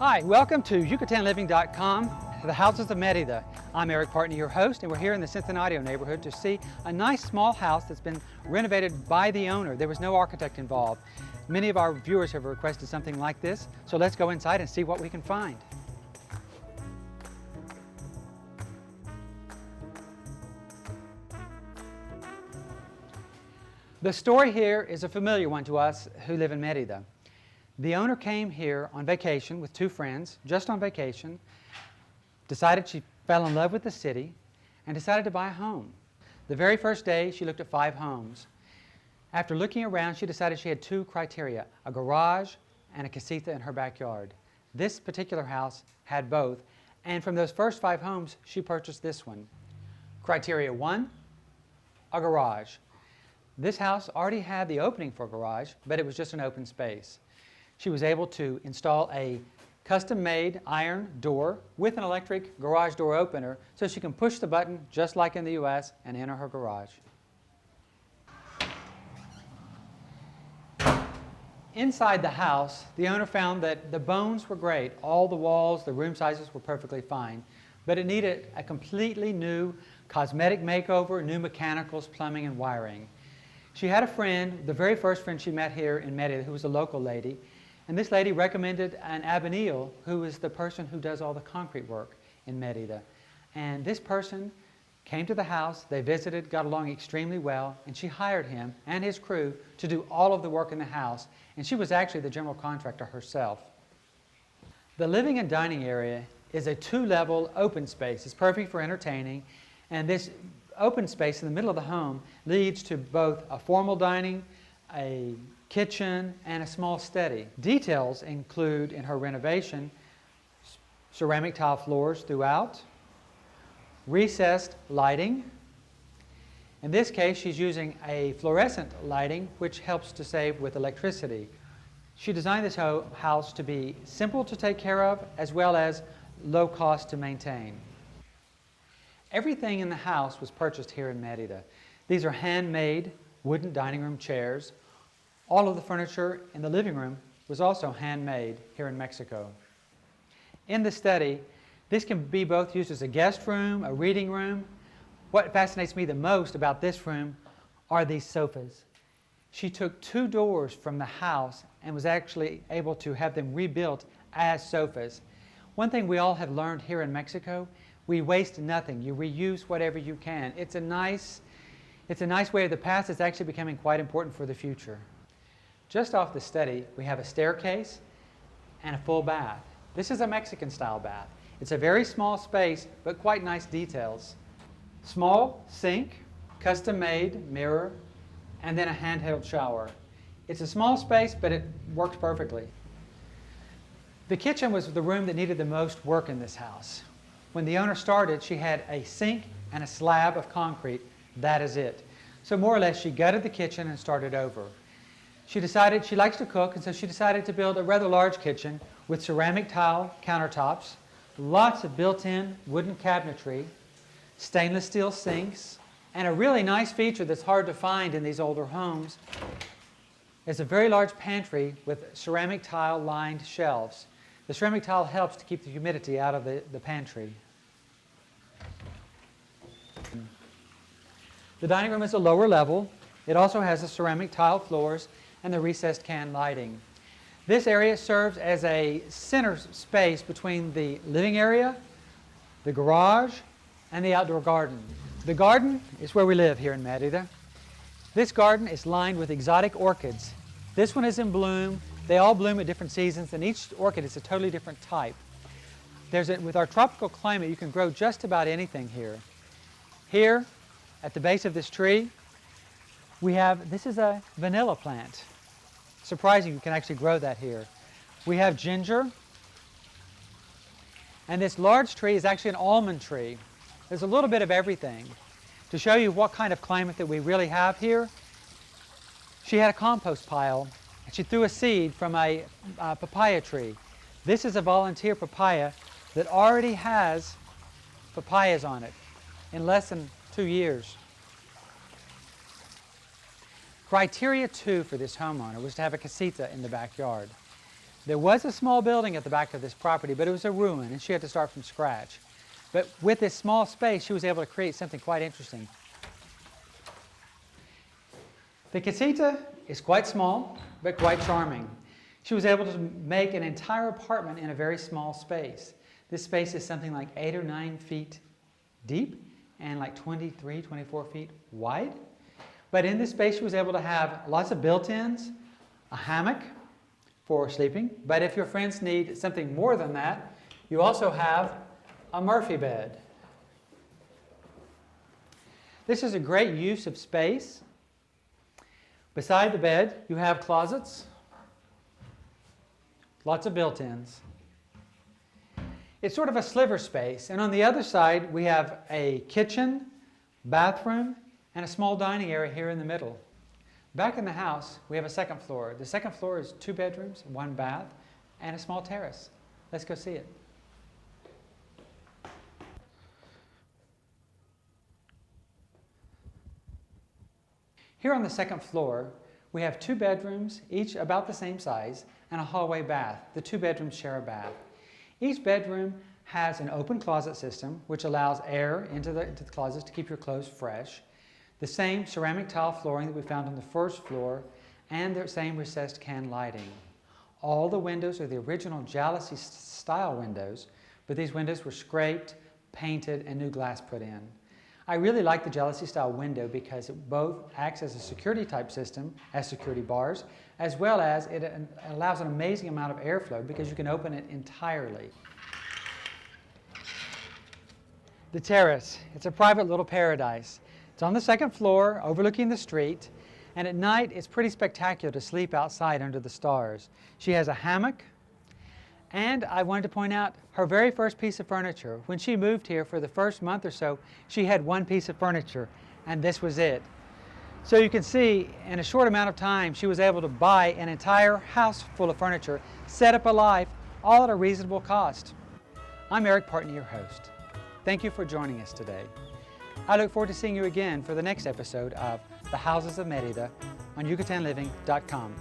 Hi, welcome to YucatanLiving.com, the houses of Merida. I'm Partney, your host, and we're here in the Cincinnati neighborhood to see a nice small house that's been renovated by the owner. There was no architect involved. Many of our viewers have requested something like this, so let's go inside and see what we can find. The story here is a familiar one to us who live in Merida. The owner came here on vacation with two friends, just on vacation, decided she fell in love with the city, and decided to buy a home. The very first day, she looked at 5 homes. After looking around, she decided she had 2 criteria, a garage and a casita in her backyard. This particular house had both, and from those first 5 homes, she purchased this one. Criteria 1, a garage. This house already had the opening for a garage, but it was just an open space. She was able to install a custom-made iron door with an electric garage door opener so she can push the button just like in the US and enter her garage. Inside the house, the owner found that the bones were great. All the walls, the room sizes were perfectly fine, but it needed a completely new cosmetic makeover, new mechanicals, plumbing, and wiring. She had a friend, the very first friend she met here in Merida, who was a local lady, and this lady recommended an albañil, who is the person who does all the concrete work in Merida. And this person came to the house, they visited, got along extremely well, and she hired him and his crew to do all of the work in the house, and she was actually the general contractor herself. The living and dining area is a 2-level open space. It's perfect for entertaining, and this open space in the middle of the home leads to both a formal dining, a kitchen, and a small study. Details include, in her renovation, ceramic tile floors throughout, recessed lighting. In this case, she's using a fluorescent lighting, which helps to save with electricity. She designed this house to be simple to take care of, as well as low cost to maintain. Everything in the house was purchased here in Merida. These are handmade wooden dining room chairs. All of the furniture in the living room was also handmade here in Mexico. In the study, this can be both used as a guest room, a reading room. What fascinates me the most about this room are these sofas. She took 2 doors from the house and was actually able to have them rebuilt as sofas. One thing we all have learned here in Mexico, we waste nothing. You reuse whatever you can. It's a nice way of the past. It's actually becoming quite important for the future. Just off the study, we have a staircase and a full bath. This is a Mexican-style bath. It's a very small space, but quite nice details. Small sink, custom-made mirror, and then a handheld shower. It's a small space, but it works perfectly. The kitchen was the room that needed the most work in this house. When the owner started, she had a sink and a slab of concrete. That is it. So more or less, she gutted the kitchen and started over. She decided she likes to cook, and so she decided to build a rather large kitchen with ceramic tile countertops, lots of built-in wooden cabinetry, stainless steel sinks, and a really nice feature that's hard to find in these older homes is a very large pantry with ceramic tile lined shelves. The ceramic tile helps to keep the humidity out of the pantry. The dining room is a lower level. It also has the ceramic tile floors and the recessed can lighting. This area serves as a center space between the living area, the garage, and the outdoor garden. The garden is where we live here in Merida. This garden is lined with exotic orchids. This one is in bloom. They all bloom at different seasons, and each orchid is a totally different type. With our tropical climate, you can grow just about anything here. Here, at the base of this tree, this is a vanilla plant. Surprising you can actually grow that here. We have ginger, and this large tree is actually an almond tree. There's a little bit of everything. To show you what kind of climate that we really have here, she had a compost pile, and she threw a seed from a papaya tree. This is a volunteer papaya that already has papayas on it in less than 2 years. Criteria 2 for this homeowner was to have a casita in the backyard. There was a small building at the back of this property, but it was a ruin, and she had to start from scratch. But with this small space, she was able to create something quite interesting. The casita is quite small, but quite charming. She was able to make an entire apartment in a very small space. This space is something like 8 or 9 feet deep and like 23, 24 feet wide. But in this space, she was able to have lots of built-ins, a hammock for sleeping. But if your friends need something more than that, you also have a Murphy bed. This is a great use of space. Beside the bed, you have closets, lots of built-ins. It's sort of a sliver space. And on the other side, we have a kitchen, bathroom, and a small dining area here in the middle. Back in the house, we have a second floor. The second floor is 2 bedrooms, 1 bath, and a small terrace. Let's go see it. Here on the second floor, we have 2 bedrooms, each about the same size, and a hallway bath. The 2 bedrooms share a bath. Each bedroom has an open closet system, which allows air into the closets to keep your clothes fresh. The same ceramic tile flooring that we found on the first floor, and the same recessed can lighting. All the windows are the original jalousie style windows, but these windows were scraped, painted, and new glass put in. I really like the jalousie style window because it both acts as a security type system, as security bars, as well as it allows an amazing amount of airflow because you can open it entirely. The terrace, it's a private little paradise. It's on the second floor, overlooking the street, and at night it's pretty spectacular to sleep outside under the stars. She has a hammock, and I wanted to point out her very first piece of furniture. When she moved here for the first month or so, she had 1 piece of furniture, and this was it. So you can see, in a short amount of time, she was able to buy an entire house full of furniture, set up a life, all at a reasonable cost. I'm Eric Partney, your host. Thank you for joining us today. I look forward to seeing you again for the next episode of The Houses of Merida on YucatanLiving.com.